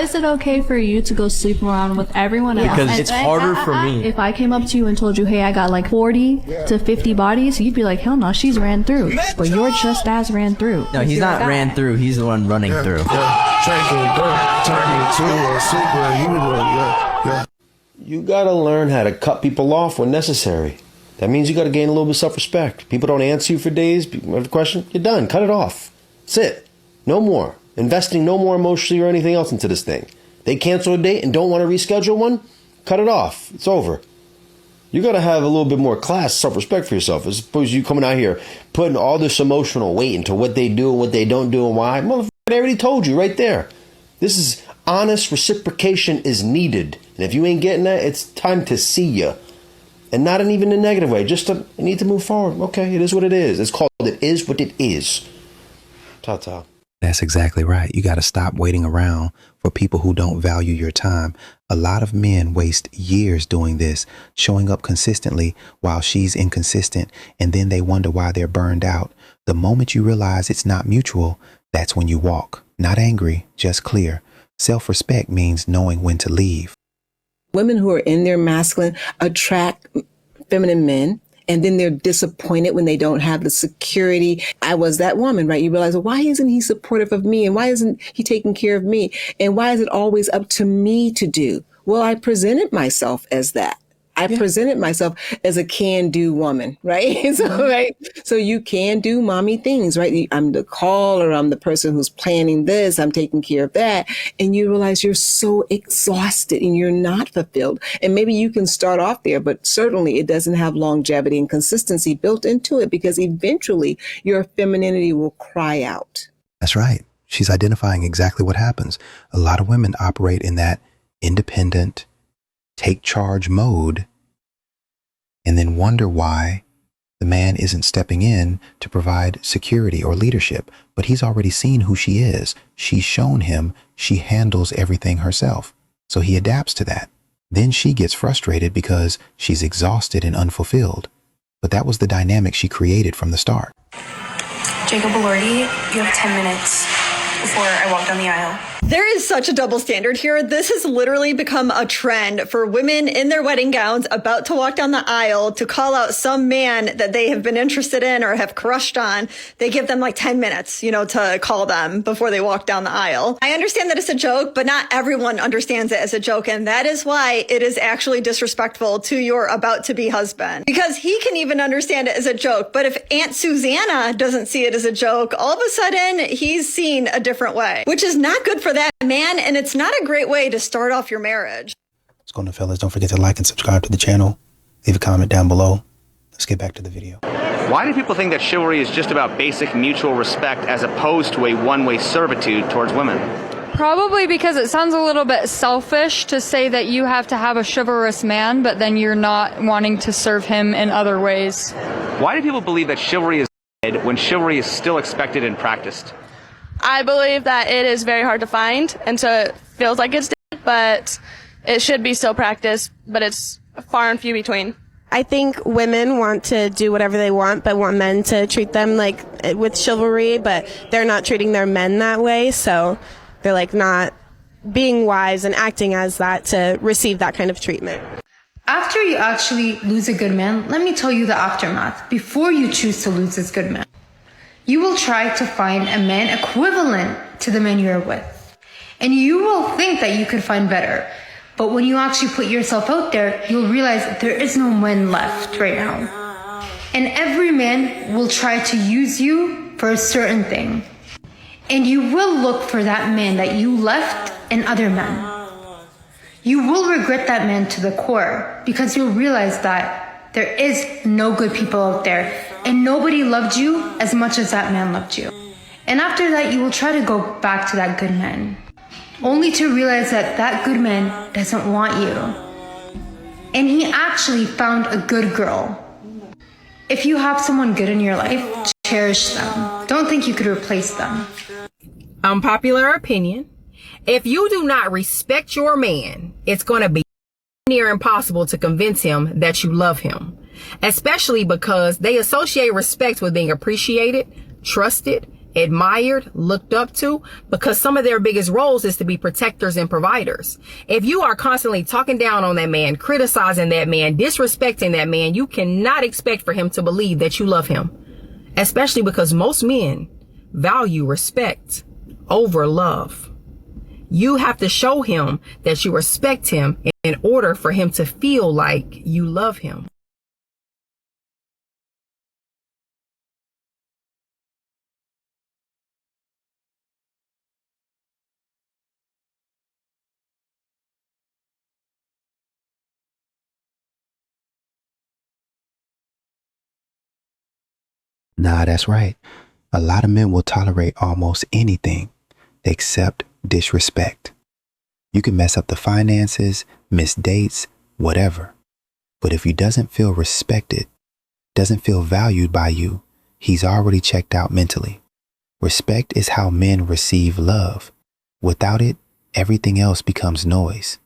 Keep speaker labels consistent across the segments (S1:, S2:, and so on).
S1: is it okay for you to go sleep around with everyone else?
S2: Because it's harder for me.
S1: If I came up to you and told you, hey, I got like 40 to 50 bodies, you'd be like, hell no, she's ran through. But you're just as ran through.
S2: No, he's not ran through. He's the one running through.
S3: You gotta learn how to cut people off when necessary. That means you gotta gain a little bit of self-respect. People don't answer you for days. People have a question, you're done. Cut it off. That's it. No more. Investing no more emotionally or anything else into this thing. They cancel a date and don't want to reschedule one? Cut it off. It's over. You gotta have a little bit more class, self-respect for yourself, as opposed to you coming out here putting all this emotional weight into what they do and what they don't do and why. Motherfucker, I already told you right there. This is honest reciprocation is needed. And if you ain't getting that, it's time to see ya. And not in even a negative way. Just to need to move forward. Okay, it is what it is. It's called It Is What It Is. Ta-ta.
S4: That's exactly right. You got to stop waiting around for people who don't value your time. A lot of men waste years doing this, showing up consistently while she's inconsistent, and then they wonder why they're burned out. The moment you realize it's not mutual, that's when you walk. Not angry, just clear. Self-respect means knowing when to leave.
S5: Women who are in their masculine attract feminine men, and then they're disappointed when they don't have the security. I was that woman, right? You realize, well, why isn't he supportive of me? And why isn't he taking care of me? And why is it always up to me to do? Well, I presented myself as that. I presented myself as a can-do woman, right? So you can do mommy things, right? I'm the caller, I'm the person who's planning this, I'm taking care of that. And you realize you're so exhausted and you're not fulfilled. And maybe you can start off there, but certainly it doesn't have longevity and consistency built into it, because eventually your femininity will cry out.
S4: That's right. She's identifying exactly what happens. A lot of women operate in that independent, take charge mode, and then wonder why the man isn't stepping in to provide security or leadership. But he's already seen who she is. She's shown him she handles everything herself. So he adapts to that. Then she gets frustrated because she's exhausted and unfulfilled. But that was the dynamic she created from the start.
S6: Jacob Elordi, you have 10 minutes before I walk down the aisle.
S7: There is such a double standard here. This has literally become a trend for women in their wedding gowns about to walk down the aisle to call out some man that they have been interested in or have crushed on. They give them like 10 minutes, to call them before they walk down the aisle. I understand that it's a joke, but not everyone understands it as a joke. And that is why it is actually disrespectful to your about to be husband, because he can even understand it as a joke. But if Aunt Susanna doesn't see it as a joke, all of a sudden he's seen a different way, which is not good for that man, and it's not a great way to start off your marriage.
S4: What's going on, fellas? Don't forget to like and subscribe to the channel. Leave a comment down below. Let's get back to the video.
S8: Why do people think that chivalry is just about basic mutual respect as opposed to a one-way servitude towards women?
S9: Probably because it sounds a little bit selfish to say that you have to have a chivalrous man, but then you're not wanting to serve him in other ways.
S8: Why do people believe that chivalry is dead when chivalry is still expected and practiced?
S10: I believe that it is very hard to find, and so it feels like it's dead, but it should be still practiced, but it's far and few between.
S11: I think women want to do whatever they want, but want men to treat them like with chivalry, but they're not treating their men that way, so they're like not being wise and acting as that to receive that kind of treatment.
S12: After you actually lose a good man, let me tell you the aftermath. Before you choose to lose this good man, you will try to find a man equivalent to the man you're with. And you will think that you could find better. But when you actually put yourself out there, you'll realize that there is no men left right now. And every man will try to use you for a certain thing. And you will look for that man that you left in other men. You will regret that man to the core, because you'll realize that there is no good people out there. And nobody loved you as much as that man loved you. And after that, you will try to go back to that good man, only to realize that that good man doesn't want you. And he actually found a good girl. If you have someone good in your life, cherish them. Don't think you could replace them.
S13: Unpopular opinion. If you do not respect your man, it's going to be near impossible to convince him that you love him. Especially because they associate respect with being appreciated, trusted, admired, looked up to, because some of their biggest roles is to be protectors and providers. If you are constantly talking down on that man, criticizing that man, disrespecting that man, you cannot expect for him to believe that you love him, especially because most men value respect over love. You have to show him that you respect him in order for him to feel like you love him.
S4: Nah, that's right. A lot of men will tolerate almost anything except disrespect. You can mess up the finances, miss dates, whatever. But if he doesn't feel respected, doesn't feel valued by you, he's already checked out mentally. Respect is how men receive love. Without it, everything else becomes noise.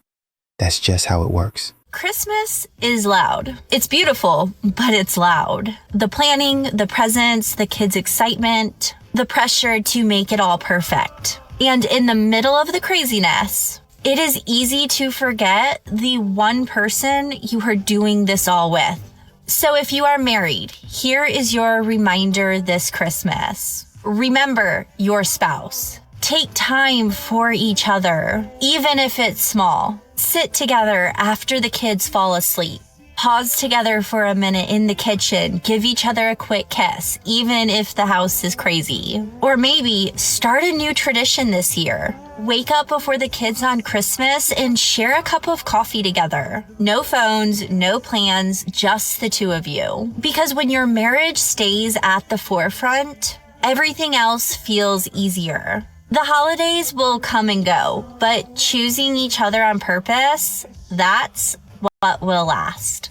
S4: That's just how it works.
S14: Christmas is loud. It's beautiful, but it's loud. The planning, the presents, the kids' excitement, the pressure to make it all perfect. And in the middle of the craziness, it is easy to forget the one person you are doing this all with. So if you are married, here is your reminder this Christmas. Remember your spouse. Take time for each other, even if it's small. Sit together after the kids fall asleep. Pause together for a minute in the kitchen. Give each other a quick kiss, even if the house is crazy. Or maybe start a new tradition this year. Wake up before the kids on Christmas and share a cup of coffee together. No phones, no plans, just the two of you. Because when your marriage stays at the forefront, everything else feels easier. The holidays will come and go, but choosing each other on purpose, that's what will last.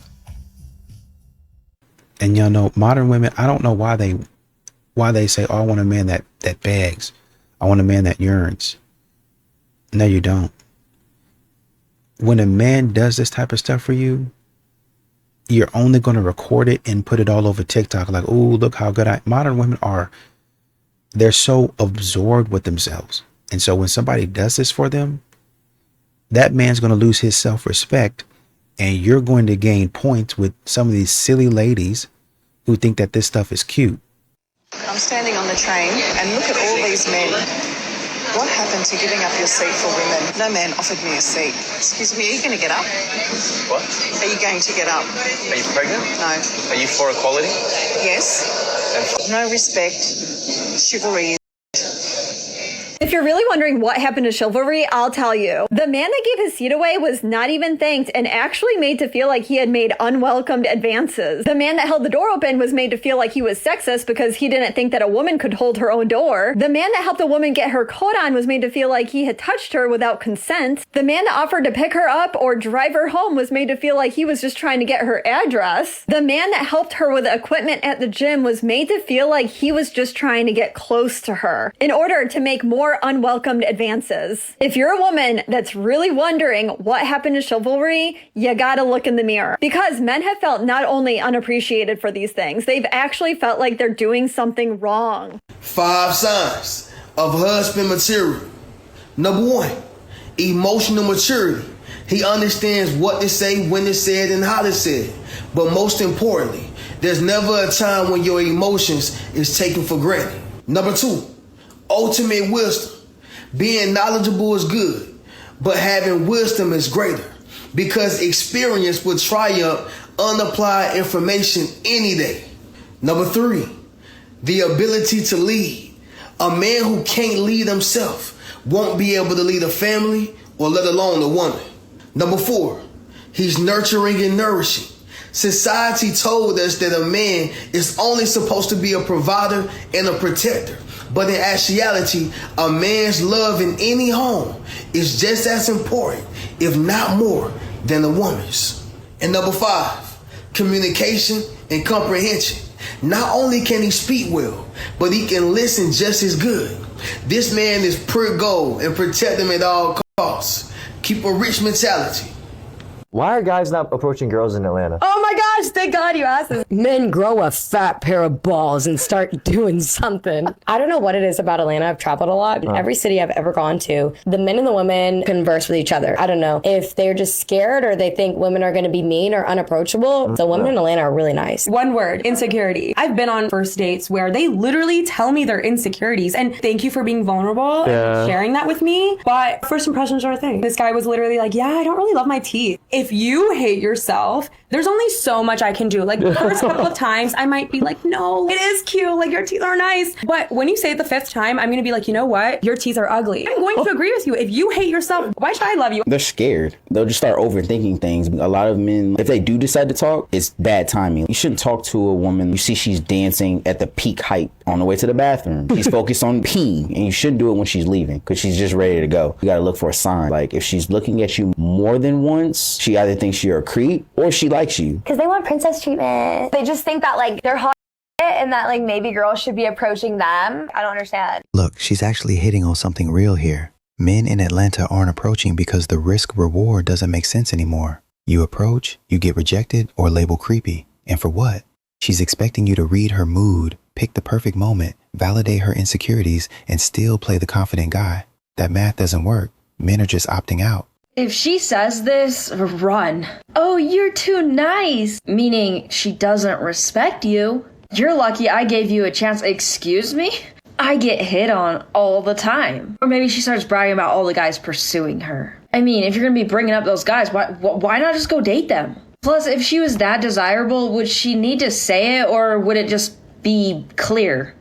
S4: And y'all know, modern women, I don't know why they say, oh, I want a man that begs. I want a man that yearns. No, you don't. When a man does this type of stuff for you, you're only going to record it and put it all over TikTok. Like, oh, look how good modern women are. They're so absorbed with themselves. And so when somebody does this for them, that man's going to lose his self-respect, and you're going to gain points with some of these silly ladies who think that this stuff is cute.
S15: I'm standing on the train and look at all these men. What happened to giving up your seat for women? No man offered me a seat. Excuse me, are you going to get up?
S16: What?
S15: Are you going to get up?
S16: Are you pregnant?
S15: No.
S16: Are you for equality?
S15: Yes. No respect. Chivalry.
S7: If you're really wondering what happened to chivalry, I'll tell you. The man that gave his seat away was not even thanked and actually made to feel like he had made unwelcomed advances. The man that held the door open was made to feel like he was sexist because he didn't think that a woman could hold her own door. The man that helped a woman get her coat on was made to feel like he had touched her without consent. The man that offered to pick her up or drive her home was made to feel like he was just trying to get her address. The man that helped her with equipment at the gym was made to feel like he was just trying to get close to her in order to make more unwelcomed advances. If you're a woman that's really wondering what happened to chivalry, you gotta look in the mirror. Because men have felt not only unappreciated for these things, they've actually felt like they're doing something wrong.
S17: 5 signs of husband material. Number 1, emotional maturity. He understands what to say, when to say it, and how to say it. But most importantly, there's never a time when your emotions is taken for granted. Number 2, ultimate wisdom. Being knowledgeable is good, but having wisdom is greater, because experience will triumph unapplied information any day. Number 3, the ability to lead. A man who can't lead himself won't be able to lead a family or let alone a woman. Number 4, he's nurturing and nourishing. Society told us that a man is only supposed to be a provider and a protector. But in actuality, a man's love in any home is just as important, if not more, than a woman's. And number 5, communication and comprehension. Not only can he speak well, but he can listen just as good. This man is pure gold and protect him at all costs. Keep a rich mentality.
S2: Why are guys not approaching girls in Atlanta?
S18: Oh my gosh, gosh, thank God you asked this. Men grow a fat pair of balls and start doing something. I don't know what it is about Atlanta. I've traveled a lot. Every city I've ever gone to, the men and the women converse with each other. I don't know if they're just scared or they think women are going to be mean or unapproachable. The women in Atlanta are really nice.
S19: One word, insecurity. I've been on first dates where they literally tell me their insecurities, and thank you for being vulnerable and sharing that with me. But first impressions are a thing. This guy was literally like, yeah, I don't really love my teeth. If you hate yourself, there's only so much I can do. Like the first couple of times I might be like, no, it is cute. Like your teeth are nice. But when you say it the fifth time, I'm going to be like, you know what? Your teeth are ugly. I'm going to agree with you. If you hate yourself, why should I love you?
S20: They're scared. They'll just start overthinking things. A lot of men, if they do decide to talk, it's bad timing. You shouldn't talk to a woman. You see she's dancing at the peak height on the way to the bathroom. She's focused on peeing, and you shouldn't do it when she's leaving because she's just ready to go. You got to look for a sign. Like if she's looking at you more than once, she either thinks you're a creep or she likes you.
S21: Because they want princess treatment. They just think that like they're hot and that like maybe girls should be approaching them. I don't understand.
S4: Look, she's actually hitting on something real here. Men in Atlanta aren't approaching because the risk reward doesn't make sense anymore. You approach, you get rejected or labeled creepy. And for what? She's expecting you to read her mood, pick the perfect moment, validate her insecurities, and still play the confident guy. That math doesn't work. Men are just opting out.
S22: If she says this, run. Oh, you're too nice. Meaning she doesn't respect you. You're lucky I gave you a chance. Excuse me? I get hit on all the time. Or maybe she starts bragging about all the guys pursuing her. I mean, if you're going to be bringing up those guys, why not just go date them? Plus, if she was that desirable, would she need to say it or would it just be clear?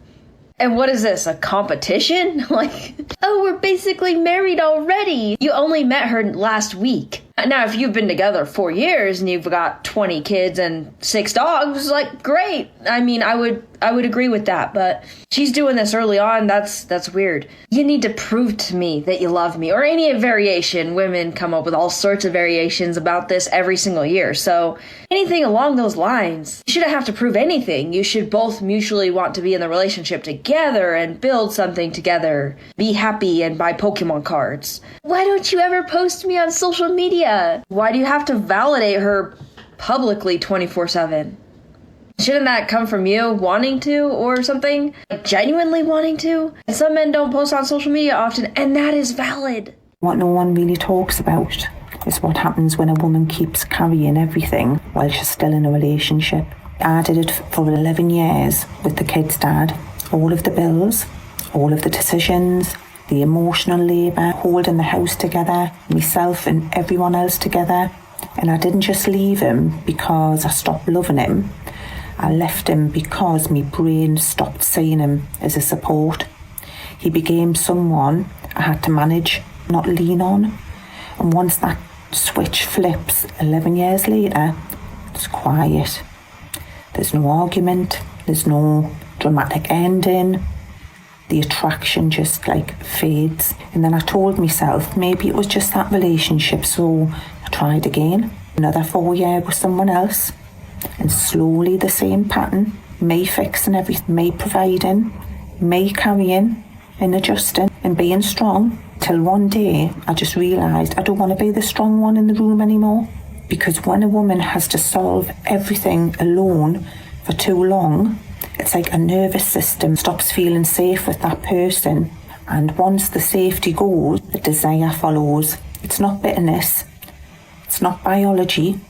S22: And what is this, a competition? Like, oh, we're basically married already. You only met her last week. Now, if you've been together 4 years and you've got 20 kids and 6 dogs, like, great. I mean, I would agree with that, but she's doing this early on. That's weird. You need to prove to me that you love me, or any variation. Women come up with all sorts of variations about this every single year. So anything along those lines, you shouldn't have to prove anything. You should both mutually want to be in the relationship together and build something together. Be happy and buy Pokemon cards. Why don't you ever post me on social media? Why do you have to validate her publicly 24/7? Shouldn't that come from you wanting to or something? Like genuinely wanting to? And some men don't post on social media often, and that is valid.
S23: What no one really talks about is what happens when a woman keeps carrying everything while she's still in a relationship. I did it for 11 years with the kids' dad. All of the bills, all of the decisions, the emotional labour, holding the house together, myself and everyone else together. And I didn't just leave him because I stopped loving him. I left him because my brain stopped seeing him as a support. He became someone I had to manage, not lean on. And once that switch flips 11 years later, it's quiet. There's no argument, there's no dramatic ending. The attraction just like fades. And then I told myself maybe it was just that relationship, so I tried again. Another 4 years with someone else. And slowly the same pattern, me fixing everything, me providing, me carrying and adjusting and being strong. Till one day I just realised I don't want to be the strong one in the room anymore. Because when a woman has to solve everything alone for too long, it's like a nervous system stops feeling safe with that person. And once the safety goes, the desire follows. It's not bitterness. It's not biology.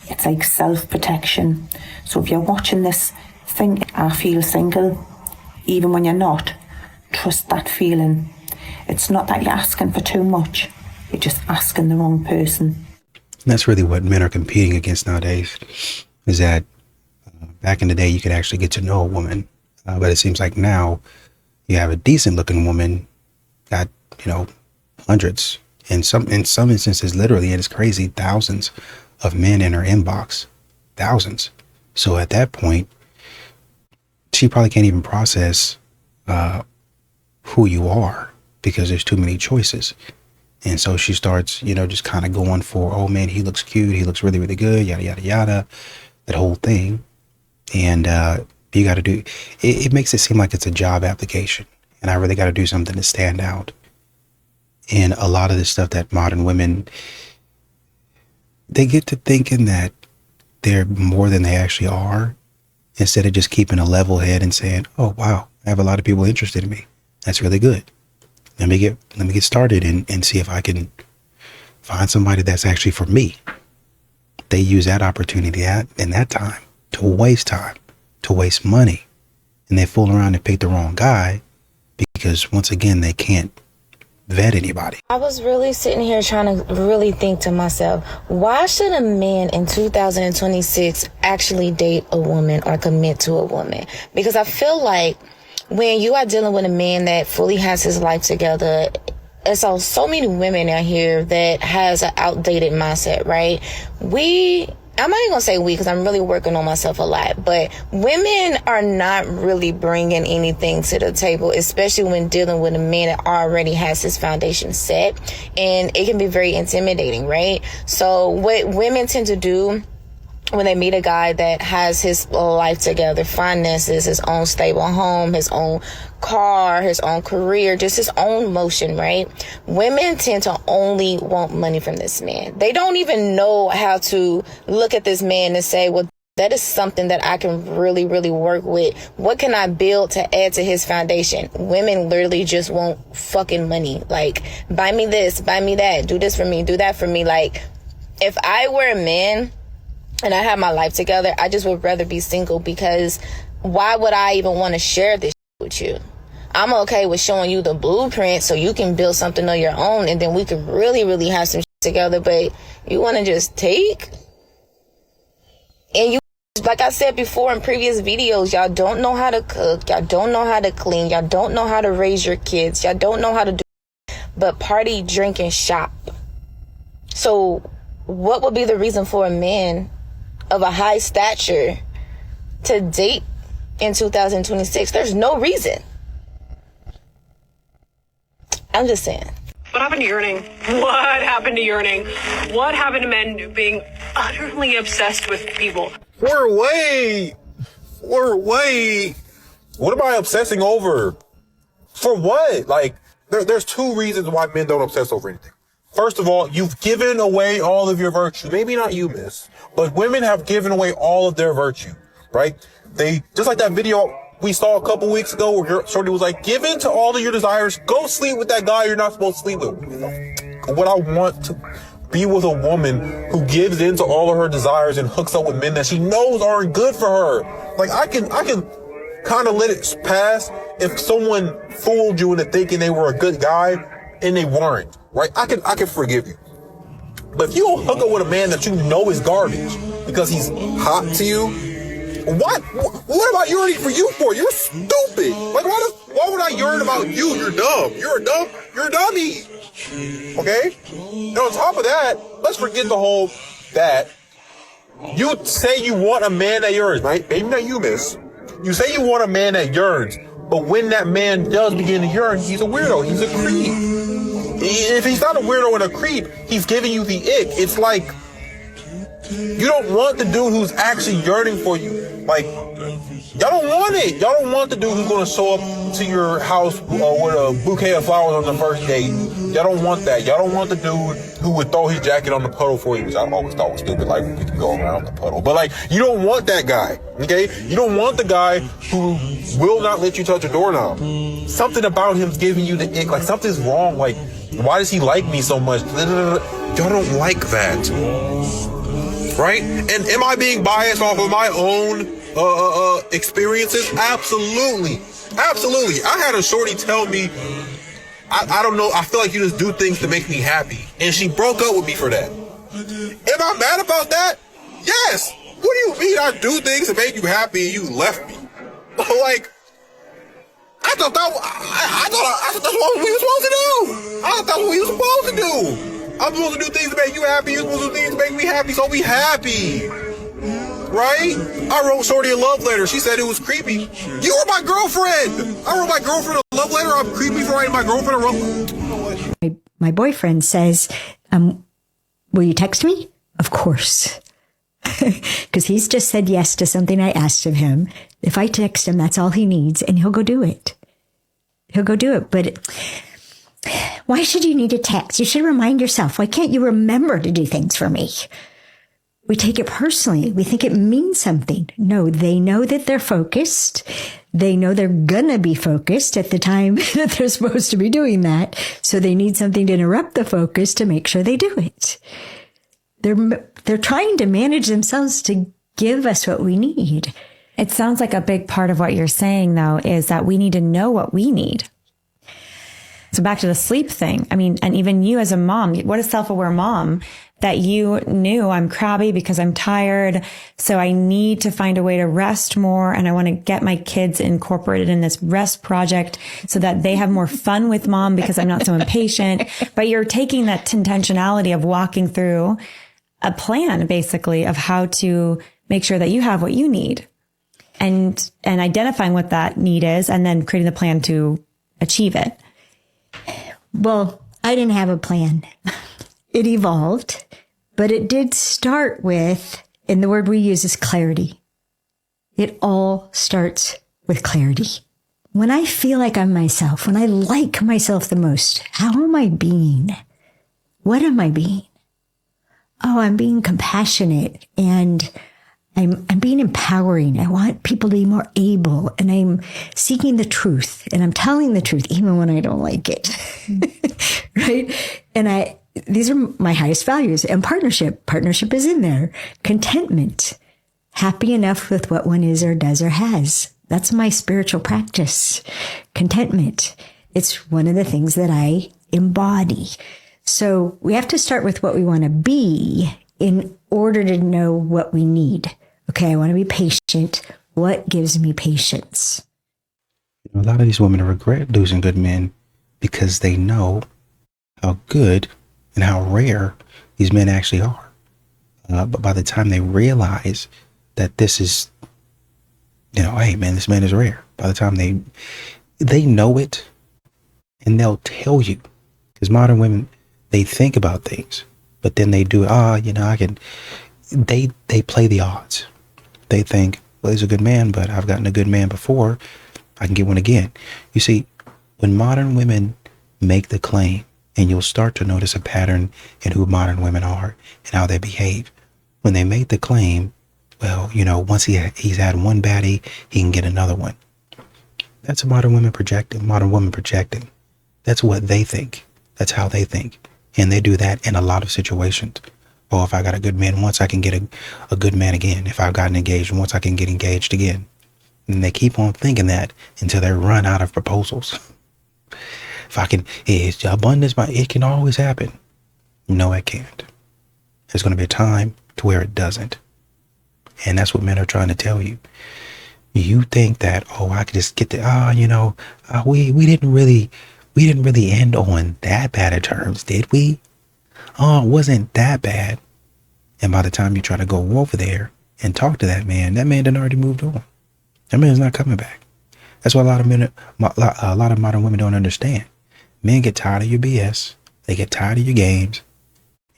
S23: It's like self-protection. So if you're watching this, think, I feel single. Even when you're not, trust that feeling. It's not that you're asking for too much. You're just asking the wrong person.
S4: And that's really what men are competing against nowadays, is that back in the day, you could actually get to know a woman. But it seems like now you have a decent looking woman, got, hundreds. In some instances, literally, and it's crazy, thousands of men in her inbox. Thousands. So at that point, she probably can't even process who you are because there's too many choices. And so she starts, just kind of going for, oh man, he looks cute. He looks really, really good. Yada, yada, yada. That whole thing. And you got to do, it makes it seem like it's a job application. And I really got to do something to stand out. And a lot of the stuff that modern women, they get to thinking that they're more than they actually are, instead of just keeping a level head and saying, oh, wow, I have a lot of people interested in me. That's really good. Let me get started and see if I can find somebody that's actually for me. They use that opportunity in that time to waste money. And they fool around and pick the wrong guy because, once again, they can't vet anybody.
S1: I was really sitting here trying to really think to myself, why should a man in 2026 actually date a woman or commit to a woman? Because I feel like when you are dealing with a man that fully has his life together, and so many women out here that has an outdated mindset, right? I'm not even gonna say we, because I'm really working on myself a lot, but women are not really bringing anything to the table, especially when dealing with a man that already has his foundation set, and it can be very intimidating, right? So what women tend to do when they meet a guy that has his life together, finances, his own stable home, his own car, his own career, just his own motion, right? Women tend to only want money from this man. They don't even know how to look at this man and say, well, that is something that I can really, really work with. What can I build to add to his foundation? Women literally just want fucking money. Like, buy me this, buy me that, do this for me, do that for me. Like, if I were a man and I have my life together, I just would rather be single, because why would I even want to share this with you? I'm okay with showing you the blueprint so you can build something of your own, and then we can really, really have some together. But you want to just take? And you, like I said before in previous videos, y'all don't know how to cook. Y'all don't know how to clean. Y'all don't know how to raise your kids. Y'all don't know how to do but party, drink, and shop. So what would be the reason for a man of a high stature to date in 2026? There's no reason. I'm just saying.
S3: What happened to yearning? What happened to yearning? What happened to men being utterly obsessed with people?
S5: Wait. What am I obsessing over? For what? Like, there's two reasons why men don't obsess over anything. First of all, you've given away all of your virtue. Maybe not you, miss, but women have given away all of their virtue, right? They, just like that video we saw a couple weeks ago where Shorty was like, give in to all of your desires. Go sleep with that guy you're not supposed to sleep with. What I want to be with a woman who gives in to all of her desires and hooks up with men that she knows aren't good for her. Like, I can kind of let it pass if someone fooled you into thinking they were a good guy and they weren't, right? I can forgive you. But if you don't hook up with a man that you know is garbage because he's hot to you, what am I yearning for you for? You're stupid. Like, why would I yearn about you? You're dumb. You're a dummy. Okay? And on top of that, let's forget the whole that. You say you want a man that yearns, right? Maybe not you, miss. You say you want a man that yearns, but when that man does begin to yearn, he's a weirdo. He's a creep. If he's not a weirdo and a creep, he's giving you the ick. It's like, you don't want the dude who's actually yearning for you. Like, y'all don't want it. Y'all don't want the dude who's going to show up to your house with a bouquet of flowers on the first date. Y'all don't want that. Y'all don't want the dude who would throw his jacket on the puddle for you, which I always thought was stupid. Like, we can go around the puddle. But, like, you don't want that guy, okay? You don't want the guy who will not let you touch a doorknob. Something about him's giving you the ick. Like, something's wrong. Like, why does he like me so much? Y'all don't like that. Right? And am I being biased off of my own experiences? Absolutely. I had a shorty tell me, I don't know, I feel like you just do things to make me happy. And she broke up with me for that. Am I mad about that? Yes. What do you mean I do things to make you happy and you left me? Like, I thought that's what we were supposed to do. I thought that's what we were supposed to do. I'm supposed to do things to make you happy. You're supposed to do things to make me happy, so we happy. Right? I wrote Shorty a love letter. She said it was creepy. You were my girlfriend. I wrote my girlfriend a love letter. I'm creepy for writing my girlfriend a love letter.
S24: My boyfriend says, will you text me? Of course. Because he's just said yes to something I asked of him. If I text him, that's all he needs, and he'll go do it. But why should you need a text? You should remind yourself. Why can't you remember to do things for me? we take it personally. We think it means something. No, they know that they're focused. They know they're gonna be focused at the time that they're supposed to be doing that. So they need something to interrupt the focus to make sure they do it. They're trying to manage themselves to give us what we need.
S6: It sounds like a big part of what you're saying, though, is that we need to know what we need. So back to the sleep thing. I mean, and even you as a mom, what a self-aware mom that you knew I'm crabby because I'm tired. So I need to find a way to rest more. And I want to get my kids incorporated in this rest project so that they have more fun with mom because I'm not so impatient. But you're taking that intentionality of walking through a plan, basically, of how to make sure that you have what you need and identifying what that need is and then creating the plan to achieve it.
S24: Well, I didn't have a plan. It evolved, but it did start with, and the word we use is clarity. It all starts with clarity. When I feel like I'm myself, when I like myself the most, how am I being? What am I being? Oh, I'm being compassionate and I'm being empowering. I want people to be more able, and I'm seeking the truth, and I'm telling the truth even when I don't like it. Right? And these are my highest values. And partnership is in there. Contentment, happy enough with what one is or does or has. That's my spiritual practice. Contentment. It's one of the things that I embody. So we have to start with what we want to be in order to know what we need. Okay, I want to be patient. What gives me patience?
S4: A lot of these women regret losing good men because they know how good and how rare these men actually are. But by the time they realize that this is, hey man, this man is rare. By the time they know it, and they'll tell you, because modern women, they think about things, but then they do it. They play the odds. They think, well, he's a good man, but I've gotten a good man before. I can get one again. You see, when modern women make the claim, and you'll start to notice a pattern in who modern women are and how they behave. When they make the claim, well, once he's had one baddie, he can get another one. That's a modern woman projecting. That's what they think. That's how they think. And they do that in a lot of situations. Oh, if I got a good man once, I can get a good man again. If I've gotten engaged once, I can get engaged again. And they keep on thinking that until they run out of proposals. It's abundance, it can always happen. No, it can't. There's going to be a time to where it doesn't. And that's what men are trying to tell you. You think that, I could just get we didn't really end on that bad of terms, did we? Oh, it wasn't that bad. And by the time you try to go over there and talk to that man done already moved on. That man's not coming back. That's what a lot of modern women don't understand. Men get tired of your BS. They get tired of your games.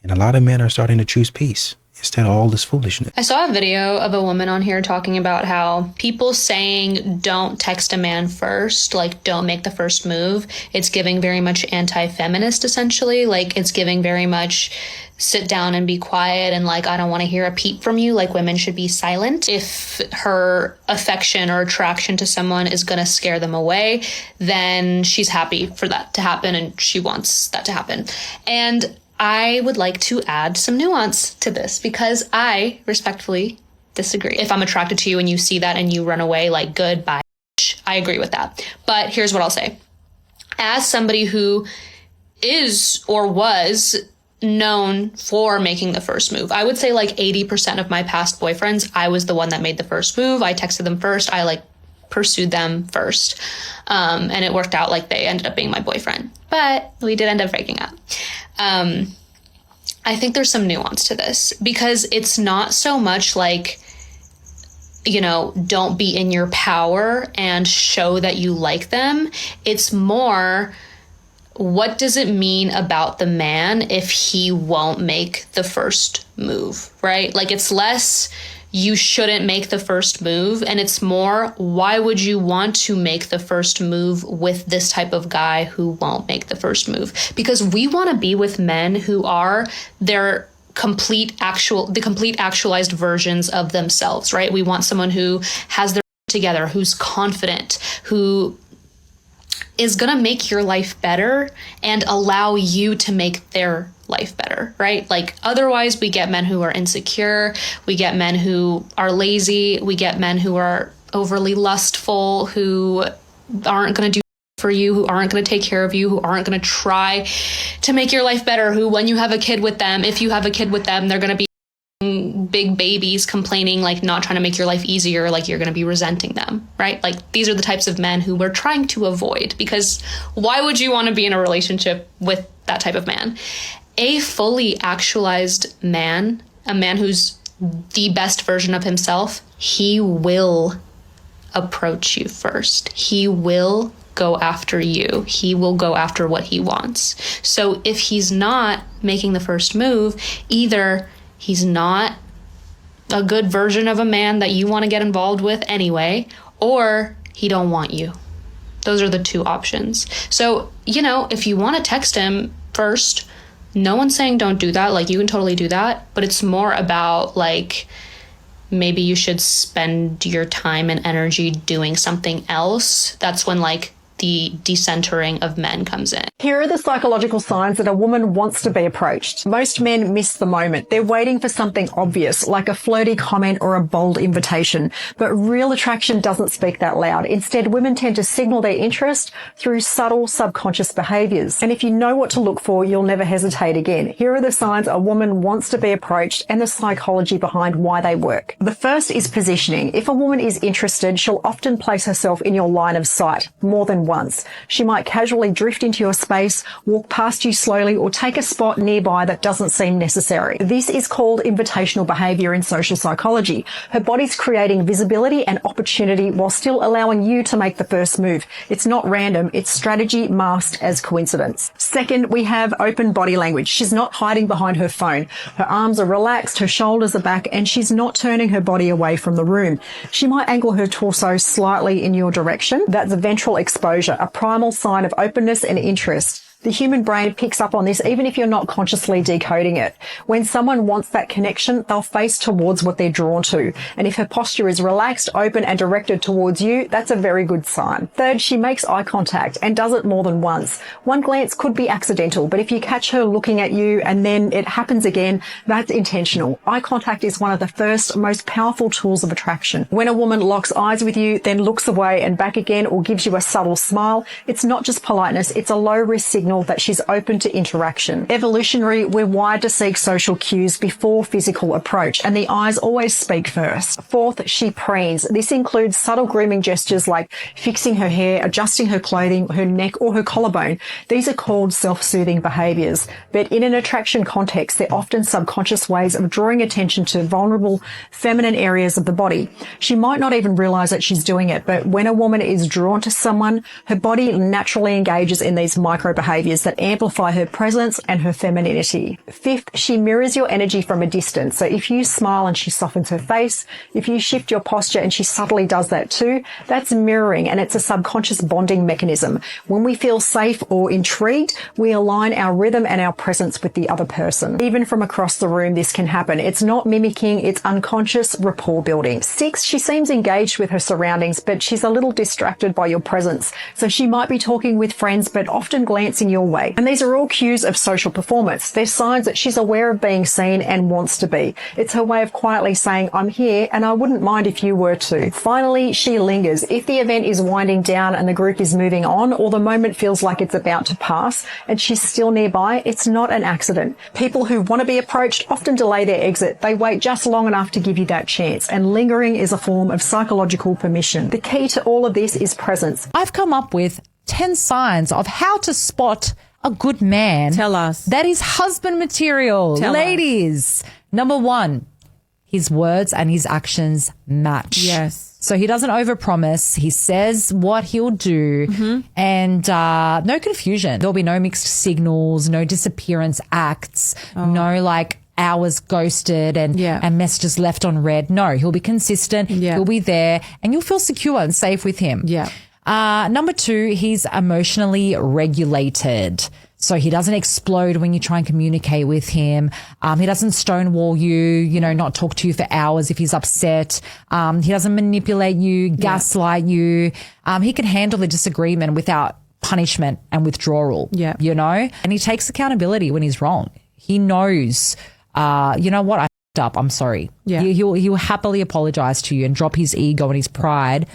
S4: And a lot of men are starting to choose peace instead of all this foolishness.
S8: I saw a video of a woman on here talking about how people saying don't text a man first, like don't make the first move, it's giving very much anti-feminist essentially. Like it's giving very much sit down and be quiet and like I don't want to hear a peep from you, like women should be silent. If her affection or attraction to someone is going to scare them away, then she's happy for that to happen and she wants that to happen. And I would like to add some nuance to this because I respectfully disagree. If I'm attracted to you and you see that and you run away, like goodbye, I agree with that. But here's what I'll say. As somebody who is or was known for making the first move, I would say like 80% of my past boyfriends, I was the one that made the first move. I texted them first. I pursued them first. And it worked out like they ended up being my boyfriend. But we did end up breaking up. I think there's some nuance to this because it's not so much like, don't be in your power and show that you like them. It's more, what does it mean about the man if he won't make the first move, right? Like it's less you shouldn't make the first move. And it's more, why would you want to make the first move with this type of guy who won't make the first move? Because we want to be with men who are their complete actualized versions of themselves, right? We want someone who has their together, who's confident, who is going to make your life better and allow you to make their life better, right? Like otherwise we get men who are insecure, we get men who are lazy, we get men who are overly lustful, who aren't going to do for you, who aren't going to take care of you, who aren't going to try to make your life better, who when you have a kid with them, if you have a kid with them, they're going to be big babies complaining, like not trying to make your life easier, like you're going to be resenting them, right? Like these are the types of men who we're trying to avoid, because why would you want to be in a relationship with that type of man? A fully actualized man, a man who's the best version of himself, he will approach you first. He will go after you. He will go after what he wants. So if he's not making the first move, either he's not a good version of a man that you want to get involved with anyway, or he don't want you. Those are the two options. So, you know, if you want to text him first, no one's saying don't do that. Like you can totally do that, but it's more about like, maybe you should spend your time and energy doing something else. That's when like the decentering of men comes in.
S9: Here are the psychological signs that a woman wants to be approached. Most men miss the moment. They're waiting for something obvious, like a flirty comment or a bold invitation. But real attraction doesn't speak that loud. Instead, women tend to signal their interest through subtle subconscious behaviors. And if you know what to look for, you'll never hesitate again. Here are the signs a woman wants to be approached and the psychology behind why they work. The first is positioning. If a woman is interested, she'll often place herself in your line of sight more than once. She might casually drift into your space, walk past you slowly, or take a spot nearby that doesn't seem necessary. This is called invitational behavior in social psychology. Her body's creating visibility and opportunity while still allowing you to make the first move. It's not random, it's strategy masked as coincidence. Second, we have open body language. She's not hiding behind her phone. Her arms are relaxed, her shoulders are back, and she's not turning her body away from the room. She might angle her torso slightly in your direction. That's ventral exposure, a primal sign of openness and interest. The human brain picks up on this even if you're not consciously decoding it. When someone wants that connection, they'll face towards what they're drawn to. And if her posture is relaxed, open and directed towards you, that's a very good sign. Third, she makes eye contact and does it more than once. One glance could be accidental, but if you catch her looking at you and then it happens again, that's intentional. Eye contact is one of the first, most powerful tools of attraction. When a woman locks eyes with you, then looks away and back again or gives you a subtle smile, it's not just politeness, it's a low-risk signal that she's open to interaction. Evolutionary, we're wired to seek social cues before physical approach, and the eyes always speak first. Fourth, she preens. This includes subtle grooming gestures like fixing her hair, adjusting her clothing, her neck, or her collarbone. These are called self-soothing behaviors, but in an attraction context, they're often subconscious ways of drawing attention to vulnerable feminine areas of the body. She might not even realize that she's doing it, but when a woman is drawn to someone, her body naturally engages in these micro behaviors that amplify her presence and her femininity. Fifth, she mirrors your energy from a distance. So if you smile and she softens her face, if you shift your posture and she subtly does that too, that's mirroring, and it's a subconscious bonding mechanism. When we feel safe or intrigued, we align our rhythm and our presence with the other person. Even from across the room, this can happen. It's not mimicking, it's unconscious rapport building. Six, she seems engaged with her surroundings, but she's a little distracted by your presence. So she might be talking with friends, but often glancing your way. And these are all cues of social performance. They're signs that she's aware of being seen and wants to be. It's her way of quietly saying, I'm here and I wouldn't mind if you were too. Finally, she lingers. If the event is winding down and the group is moving on, or the moment feels like it's about to pass and she's still nearby, it's not an accident. People who want to be approached often delay their exit. They wait just long enough to give you that chance, and lingering is a form of psychological permission. The key to all of this is presence.
S10: I've come up with 10 signs of how to spot a good man.
S11: Tell us.
S10: That is husband material.
S11: Tell
S10: Ladies, number 1, his words and his actions match.
S11: Yes.
S10: So he doesn't overpromise. He says what he'll do, and no confusion. There'll be no mixed signals, no disappearance acts, no like hours ghosted and messages left on read. No, he'll be consistent. He'll be there, and you'll feel secure and safe with him.
S11: Yeah.
S10: Number 2, he's emotionally regulated. So he doesn't explode when you try and communicate with him. He doesn't stonewall you, not talk to you for hours if he's upset. He doesn't manipulate you, gaslight you. He can handle the disagreement without punishment and withdrawal, and he takes accountability when he's wrong. He knows, you know what, I f***ed up, I'm sorry. Yeah. He'll happily apologize to you and drop his ego and his pride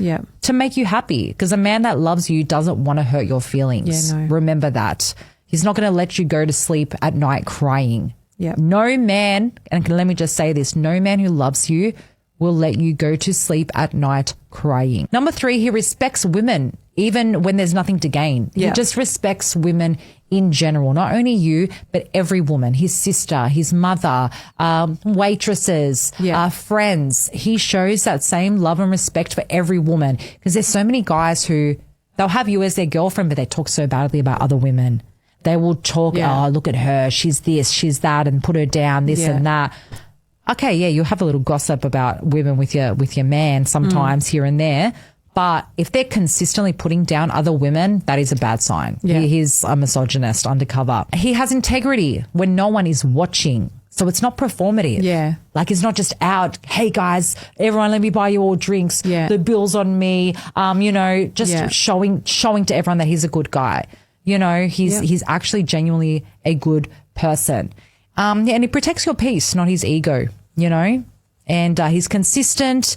S10: to make you happy, because a man that loves you doesn't want to hurt your feelings. Remember that. He's not going to let you go to sleep at night crying. No man, and let me just say this, no man who loves you will let you go to sleep at night crying. Number 3, he respects women even when there's nothing to gain. He just respects women in general, not only you, but every woman, his sister, his mother, waitresses, friends. He shows that same love and respect for every woman, because there's so many guys who they'll have you as their girlfriend, but they talk so badly about other women. They will talk, oh, look at her, she's this, she's that, and put her down, this and that. Okay, you'll have a little gossip about women with your man sometimes here and there. But if they're consistently putting down other women, that is a bad sign. He's a misogynist undercover. He has integrity when no one is watching. So it's not performative. Like, he's not just out, hey guys, everyone, let me buy you all drinks. The bill's on me. Just showing to everyone that he's a good guy. He's actually genuinely a good person. And he protects your peace, not his ego, and he's consistent.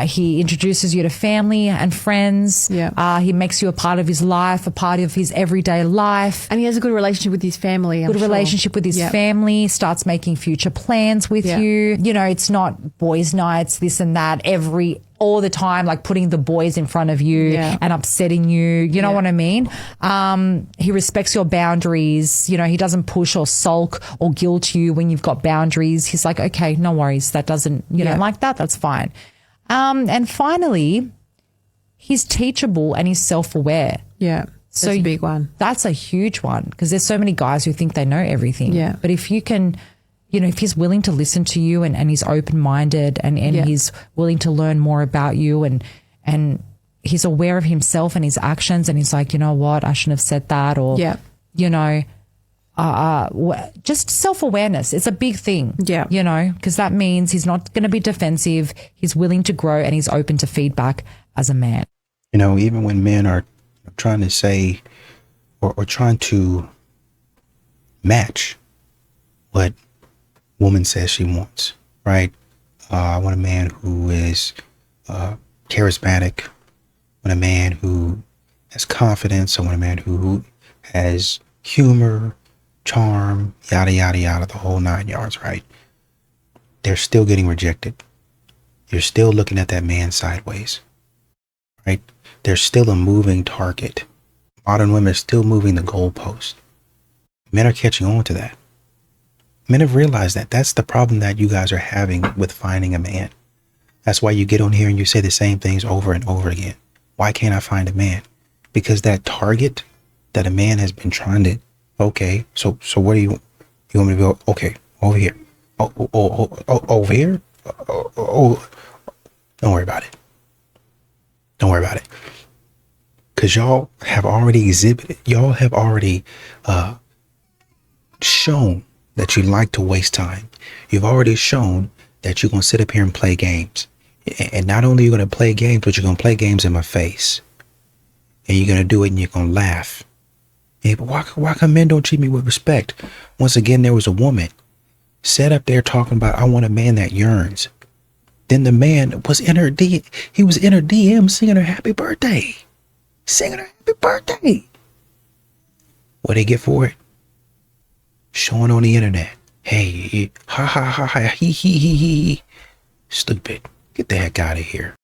S10: He introduces you to family and friends. He makes you a part of his life, a part of his everyday life.
S11: And he has a good relationship with his family.
S10: Relationship with his family, starts making future plans with you. It's not boys' nights, this and that, all the time, like putting the boys in front of you and upsetting you. You know what I mean? He respects your boundaries. He doesn't push or sulk or guilt you when you've got boundaries. He's like, okay, no worries. That doesn't, don't like that. That's fine. And finally, he's teachable and he's self-aware.
S11: That's a big one.
S10: That's a huge one, because there's so many guys who think they know everything. But if you can, if he's willing to listen to you and he's open-minded and he's willing to learn more about you and he's aware of himself and his actions, and he's like, you know what, I shouldn't have said that, or, just self-awareness. It's a big thing, because that means he's not going to be defensive. He's willing to grow and he's open to feedback as a man.
S4: Even when men are trying to say or trying to match what woman says she wants, right? I want a man who is charismatic. I want a man who has confidence. I want a man who has humor, charm, yada, yada, yada, the whole 9 yards, right? They're still getting rejected. You're still looking at that man sideways, right? They're still a moving target. Modern women are still moving the goalpost. Men are catching on to that. Men have realized that that's the problem that you guys are having with finding a man. That's why you get on here and you say the same things over and over again. Why can't I find a man? Because that target that a man has been trying to, okay, so what do you want me to go? Okay, over here. Over here? Don't worry about it. Don't worry about it. Because y'all have already shown that you like to waste time. You've already shown that you're going to sit up here and play games. And not only are you going to play games, but you're going to play games in my face. And you're going to do it and you're going to laugh. Yeah, but why come men don't treat me with respect? Once again, there was a woman sat up there talking about, I want a man that yearns. Then the man was in her he was in her DM singing her happy birthday. Singing her happy birthday. What did he get for it? Showing on the internet. Hey, ha ha ha ha, he. Stupid. Get the heck out of here.